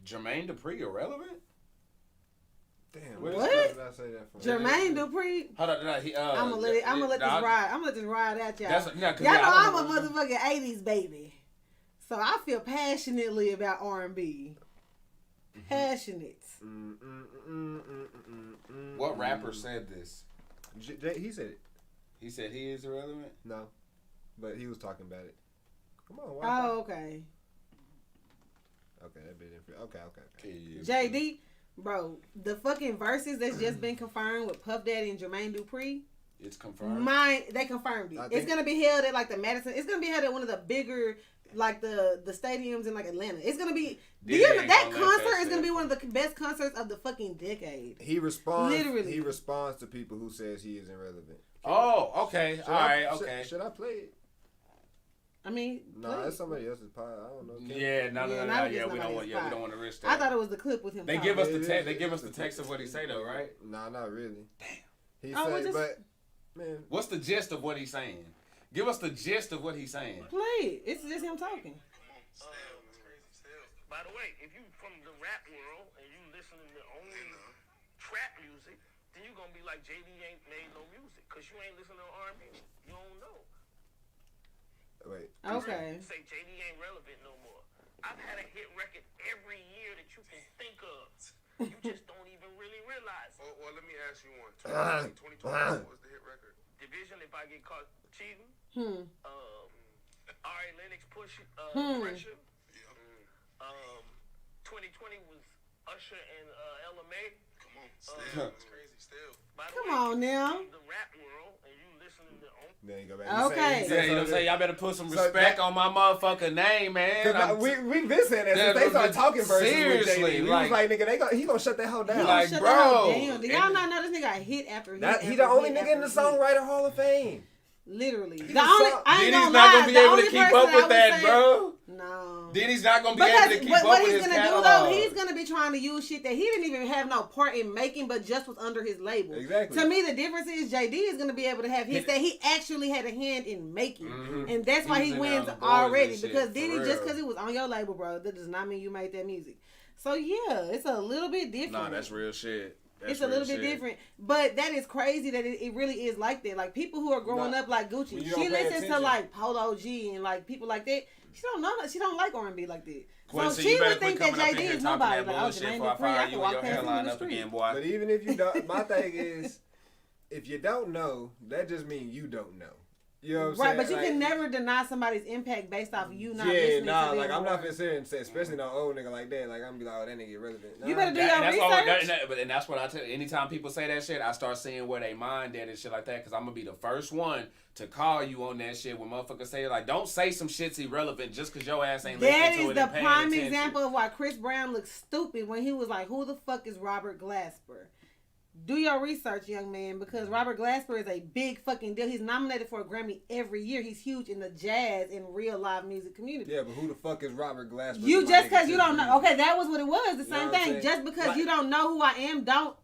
Jermaine Dupri irrelevant? Damn. What? Did I say that for? Jermaine Dupri. Hold on, I'm gonna let this ride. I'm gonna let this ride at y'all. Y'all know I'm a motherfucking 80s baby, so I feel passionately about R&B. Passionate. What rapper said this? He said it. He said he is irrelevant? No, but he was talking about it. Come on. Oh, okay. Okay, that bit different. Okay. JD, bro, the fucking verses that's just been confirmed with Puff Daddy and Jermaine Dupri. It's confirmed. They confirmed it. It's gonna be held at like the Madison. It's gonna be held at one of the bigger, like the stadiums in like Atlanta. It's gonna be. That concert is gonna be one of the best concerts of the fucking decade. He responds. Literally, he responds to people who says he is irrelevant. Oh, okay. All right, okay. Should I play it? I mean, that's somebody else's pod. I don't know. Yeah, no. We don't want to risk that. I thought it was the clip with him. They give us the text. They give us the text of what he say though, right? Nah, not really. Damn. He said, but man, what's the gist of what he's saying? Give us the gist of what he's saying. Play it. It's just him talking. By the way, if you from the rap world and you listening to only trap music, then you gonna be like JD ain't made no music because you ain't listening to R&B. You don't know. Wait. Okay. Say JD ain't relevant no more. I've had a hit record every year that you can think of. You just don't even really realize it. Well, let me ask you one. 2020, what was the hit record? Division, if I get caught cheating. Ari Lennox push pressure. 2020 was Usher and LMA. Come on, still, that's crazy. Still. Come on now. The rap world, and you listening to. Then you go back. Okay. Yeah, you know what I'm saying? Y'all better put some respect on my motherfucking name, man. We've been saying that since they started talking verses seriously, with JD. We was like, nigga, he gonna shut that hole down. Like, shut bro. that hole down. Do y'all not know this nigga got hit after hit? He the only nigga in the Songwriter Hall of Fame. Literally. Diddy's not gonna be able to keep up with that, bro. No. Diddy's not gonna be able to keep up with his catalog. What he's gonna do though, he's gonna be trying to use shit that he didn't even have no part in making, but just was under his label. Exactly. To me, the difference is JD is gonna be able to have hits that he actually had a hand in making, and that's why he wins already. Because Diddy, just because he was on your label, bro, that does not mean you made that music. So yeah, it's a little bit different. Nah, that's real shit. It's a little bit different, but that is crazy that it really is like that. Like people who are growing up like Gucci, she listens to like Polo G and like people like that. She don't know that. She don't like R&B like that. Quincy, so she would think that JD is nobody. Like, oh, Jermaine Dupri, I can walk past him in the street. But even if you don't, my thing is, if you don't know, that just means you don't know. You know what I'm saying? Right, but you can never deny somebody's impact based off of you not listening to them. Like I'm not finna sit and say, especially no old nigga like that. Like I'm gonna be like, oh, that nigga irrelevant. You better do your research. And that's what I tell you. Anytime people say that shit, I start seeing where they mind at and shit like that. Because I'm gonna be the first one to call you on that shit when motherfuckers say like, don't say some shit's irrelevant just because your ass ain't listening to it. That is the prime example of why Chris Brown looks stupid when he was like, who the fuck is Robert Glasper? Do your research, young man, because Robert Glasper is a big fucking deal. He's nominated for a Grammy every year. He's huge in the jazz and real live music community. Yeah, but who the fuck is Robert Glasper? You just because you don't know. Okay, that was what it was. The same thing. Just because you don't know who I am, don't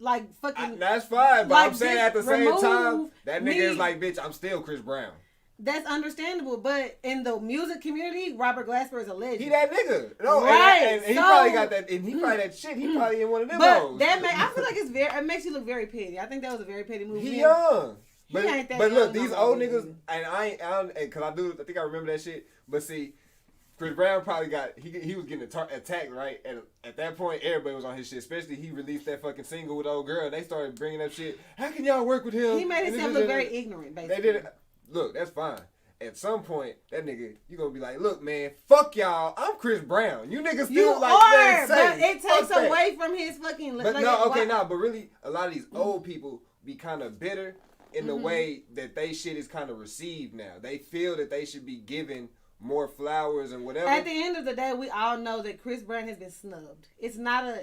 like fucking. That's fine, but like, I'm saying at the same time, that nigga is like, bitch, I'm still Chris Brown. That's understandable, but in the music community, Robert Glasper is a legend. He that nigga, no, right? And he probably got that. And he probably that shit. He probably in one of them. But I feel like it makes you look very petty. I think that was a very petty movie. He young, but look, young, these old niggas, and I think I remember that shit. But see, Chris Brown probably he was getting attacked right, and at that point everybody was on his shit. Especially he released that fucking single with the old girl. They started bringing up shit. How can y'all work with him? He made himself look very ignorant. Basically, they did it. Look, that's fine. At some point, that nigga, you gonna be like, look, man, fuck y'all. I'm Chris Brown. You niggas still but it takes away from his fucking. But but really, a lot of these old people be kind of bitter in the way that they shit is kind of received now. They feel that they should be given more flowers and whatever. At the end of the day, we all know that Chris Brown has been snubbed. He's not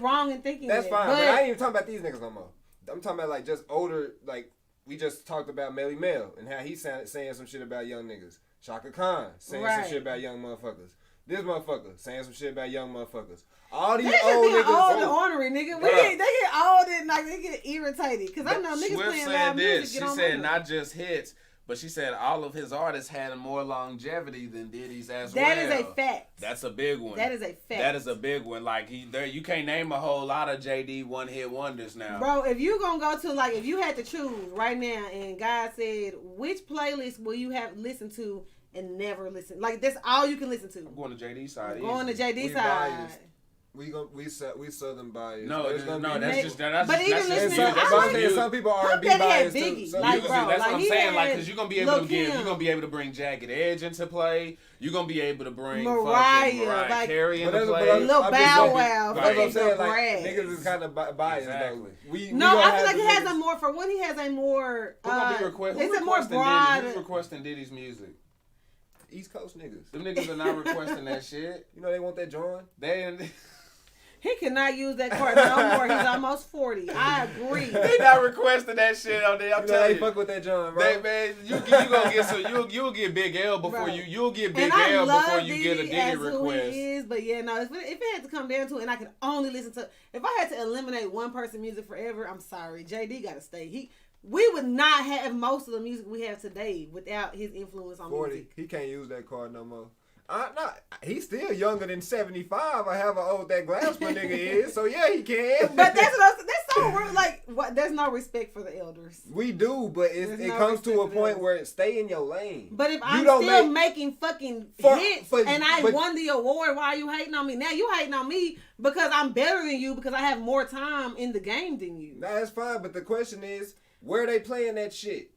wrong in thinking that's that. Fine, but I ain't even talking about these niggas no more. I'm talking about like just older, like. We just talked about Melly Mel and how he saying some shit about young niggas. Shaka Khan saying some shit about young motherfuckers. This motherfucker saying some shit about young motherfuckers. All these old niggas. Old and ornery, nigga. They get old and like they get irritated. Because I know niggas Swift playing said loud this. music. She said not just hits, But she said all of his artists had more longevity than Diddy's as well. That is a fact. That's a big one. That is a fact. That is a big one. Like you can't name a whole lot of JD one-hit wonders now. Bro, if you gonna go to if you had to choose right now, and God said which playlist will you have listened to and never listen, like that's all you can listen to. I'm going to JD side. I'm going to JD We side. biased. We southern biased. No, There's gonna be- that's just that's But just, even that's listening just, to- that's I just like- music. some people Pump R&B that had biased too. Biggie. Some Like, people- bro, That's like, what I'm he saying. Like, had because you're gonna be able to Lil' give, Kim. you're gonna be able to bring Jagged Edge into play. You're gonna be able to bring Mariah, fucking Mariah like- Carey into But that's- play. but Lil I'm just Bow saying- Wow, That's what I'm fucking saying. Like Brad. niggas is kind of biased Exactly. though. We No, gonna I feel have like the he has niggas- a more. For one, he has a more. Who gonna be It's a more requesting broad. Diddy? Who's requesting Diddy's music? East Coast niggas. Them niggas are not requesting that shit. You know they want that joint. He cannot use that card no more. He's almost 40. I agree. They not requesting that shit on there. I'm You know telling they you. fuck with that joint, bro. They, man, you gonna get some. You'll get Big L before Right. you'll get Big And I L love before you get a Diddy Diddy as who request. he is, but yeah, no. If it had to come down to it, and I could only listen to, if I had to eliminate one person music forever, I'm sorry, JD got to stay. We would not have most of the music we have today without his influence on 40. music. He can't use that card no more. He's still younger than 75. I have how old that Glasper nigga is, so yeah, he can. But that's so rude. Like, what? There's no respect for the elders. We do, but There's it no comes to a respect for point them. where it stay in your lane. But if You I'm don't still make- making fucking For- hits but- and I but- won the award, why are you hating on me? Now you hating on me because I'm better than you because I have more time in the game than you. Nah, that's fine, but the question is, where they playing that shit?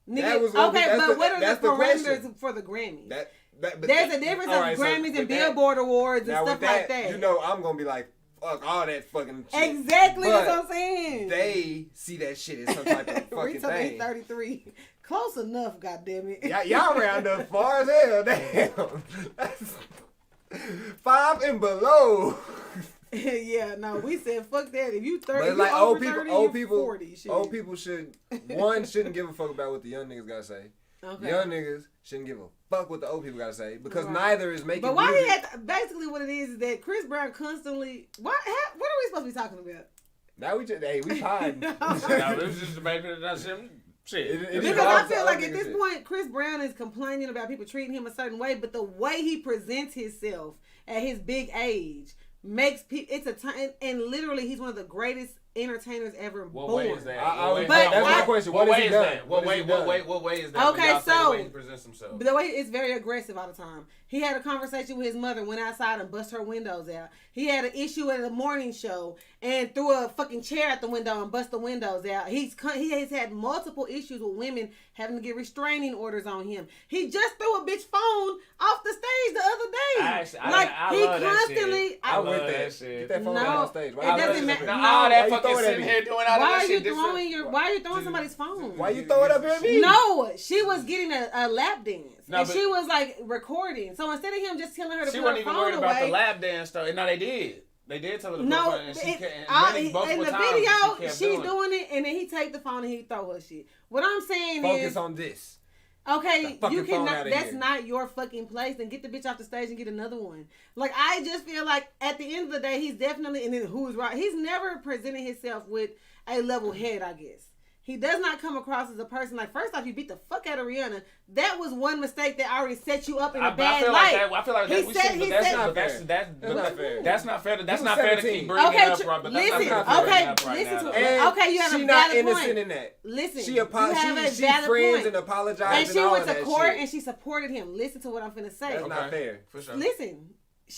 Nigga, That was gonna be- okay, that's but the- what are that's the the question. parameters for the Grammys? But There's a difference all of right, so Grammys with and that- Billboard Awards and now stuff with like that. You know, I'm gonna be like, fuck all that fucking shit. Exactly, But that's what I'm saying. They see that shit as some type of fucking Retail thing. 33. Close enough, goddammit. Y'all round up far as hell, damn. That's 5 and below. Yeah, no, we said fuck that. If you 30, But if like you over 30, you 40. Shit. old people shouldn't give a fuck about what the young niggas gotta say. Okay. Young niggas shouldn't give a fuck what the old people gotta say because Right. neither is making. But why music. he had to, basically what it is that Chris Brown constantly. What are we supposed to be talking about? Now we hiding. Now, this is just making it shit. It Because I involves feel the like other at this shit. point, Chris Brown is complaining about people treating him a certain way, but the way he presents himself at his big age makes people. It's a time, and literally, he's one of the greatest entertainers ever What born. way is that? But That's that's my I- question. What What way has is he done? that? What way is that? Okay, Y'all say the so- way he presents himself. But the way it's very aggressive all the time. He had a conversation with his mother, went outside and bust her windows out. He had an issue at a morning show and threw a fucking chair at the window and bust the windows out. He has had multiple issues with women having to get restraining orders on him. He just threw a bitch phone off the stage the other day. I he love that constantly. shit. I I'm love with that Get shit. that phone No, down stage. it Why doesn't you matter. throwing No. All Why that you fucking throwing it at sitting me? here doing all Why that are you shit. throwing Why are you throwing somebody's phone? Why you throw it up at me? No, she was getting a lap dance. No, and but- she was like recording. So instead of him just telling her to She put wasn't her even phone worried about away, the lap dance stuff. No, they did. They did tell her to put no, her and she kept, in multiple the times video, she kept she's doing. doing it, and then he take the phone and he throw her shit. What I'm saying Focus is, on this. okay, the fucking you phone cannot. outta That's here. not your fucking place. And get the bitch off the stage and get another one. Like I just feel like at the end of the day, he's definitely and then who's right. He's never presented himself with a level head. I guess. He does not come across as a person like. First off, you beat the fuck out of Rihanna. That was one mistake that already set you up in a bad light. I feel like He that. We said- should, he but that's said- not That's fair. not fair. That's not fair. That's He not was fair to 17. keep bringing Okay, it up, right? But that's listen. not fair to bring Okay, it up right listen now, to though. it. And Okay, you have she a not valid innocent point. in that. Listen, She you have a she valid friends point. and apologized And she all went to that court shit. and she supported him. Listen to what I'm finna say. That's not fair. For sure. Listen,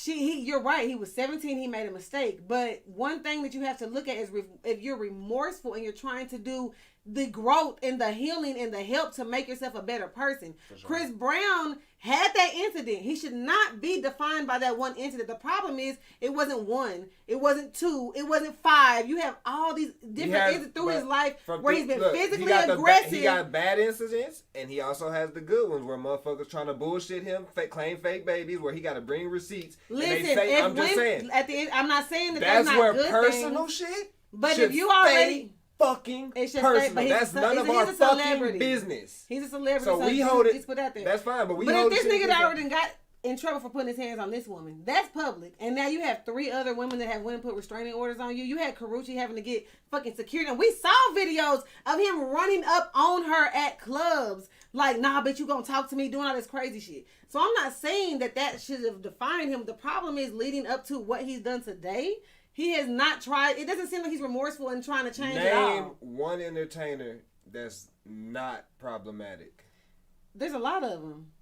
you're right. He was 17. He made a mistake. But one thing that you have to look at is if you're remorseful and you're trying to do the growth and the healing and the help to make yourself a better person. Sure. Chris Brown had that incident. He should not be defined by that one incident. The problem is it wasn't one, it wasn't two, it wasn't five. You have all these different incidents through his life where he's been physically aggressive. He got bad incidents, and he also has the good ones where motherfuckers trying to bullshit him, claim fake babies, where he got to bring receipts. Listen, and they say, if I'm just saying. at the end, I'm not saying that that's That's not where good personal things, shit. but should if you already stay fucking it should personal. stay, but That's none of our fucking business. He's a celebrity, So we hold it. It's put out there. That's fine, but we But if hold this shit nigga against already got in trouble for putting his hands on this woman. That's public. And now you have 3 other women that have went and put restraining orders on you. You had Karuchi having to get fucking security. And we saw videos of him running up on her at clubs. Like, nah, bitch, you gonna talk to me, doing all this crazy shit. So I'm not saying that should have defined him. The problem is leading up to what he's done today. He has not tried. It doesn't seem like he's remorseful in trying to change it all. Name one entertainer that's not problematic. There's a lot of them.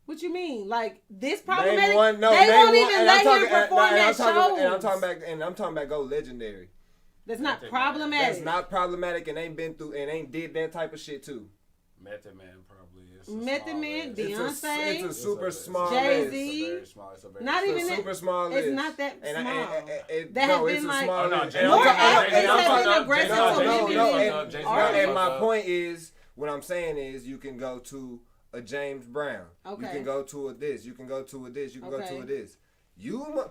What you mean? Like this problematic? Name one, no, they name won't one, even let him perform at shows. And I'm talking about go legendary. That's not problematic. That's not problematic and ain't been thugh and ain't did that type of shit too. Method Man probably is. Method Man, Beyonce. It's a super small Jay-Z. list. Not even it's a super small list. It's not that small. That has been like small list. And my point is, what I'm saying is, you can go to a James Brown. Okay. You can go to a this. You can go to a this. You can go to a this.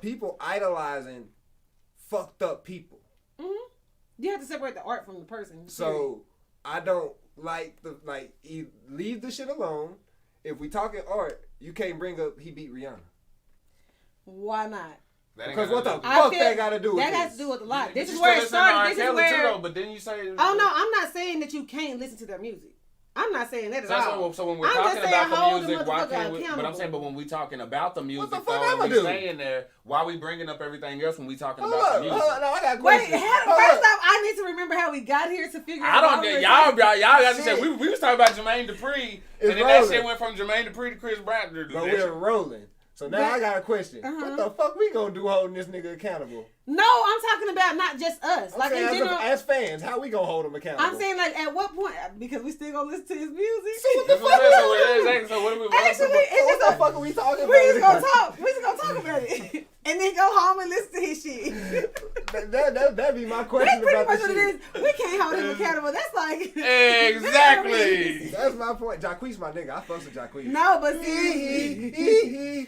People idolizing fucked up people. Mm-hmm. You have to separate the art from the person. So I don't leave the shit alone. If we talking art, you can't bring up he beat Rihanna. Why not? Because what the fuck that got to do with that? That has to do with a lot. This is where it started. This is where. But then you say. Oh no, I'm not saying that you can't listen to their music. I'm not saying that at all. So when we're talking about the music, why can't we? But I'm saying, but when we talking about the music, what the fuck am I doing? Saying there, why we bringing up everything else when we talking about the music? No, I got questions. Wait, first off, I need to remember how we got here to figure out. Y'all got to say we was talking about Jermaine Dupri, and then that shit went from Jermaine Dupri to Chris Brown. But we're rolling. So now I got a question. What the fuck we gonna do holding this nigga accountable? No, I'm talking about not just us. Like in general, as fans, how we gonna hold him accountable? I'm saying like at what point? Because we still gonna listen to his music. So what the fuck? So what are we? Actually, what the fuck are we talking about? We just gonna talk. We just gonna talk about it, and then go home and listen to his shit. That'd be my question about this shit. It is. We can't hold him accountable. That's like exactly. That's my point. Jacquees, my nigga. I fucks with Jacquees. No, but see,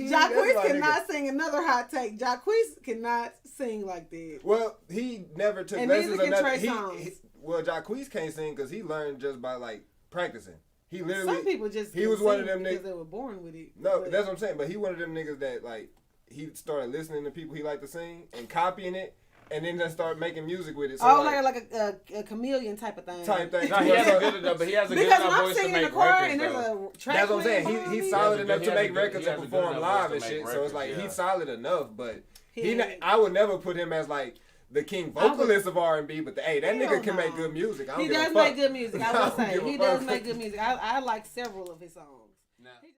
Jacquees cannot sing another hot take. Jacquees cannot sing like that. Well, he never took lessons. Well, Jacquees can't sing because he learned just by like practicing. He literally. Some people just. He was one of them niggas because they were born with it. No, but that's what I'm saying. But he one of them niggas that like he started listening to people he liked to sing and copying it. And then just start making music with it. So like a chameleon type of thing. No, he has a good enough, but he has a good enough voice to make records. And there's a track. That's what I'm saying. He's solid enough to make records and perform live and shit. So it's like he's solid enough, but I would never put him as like the king vocalist of R&B. But that nigga can make good music. He does make good music. I will say he does make good music. I like several of his songs.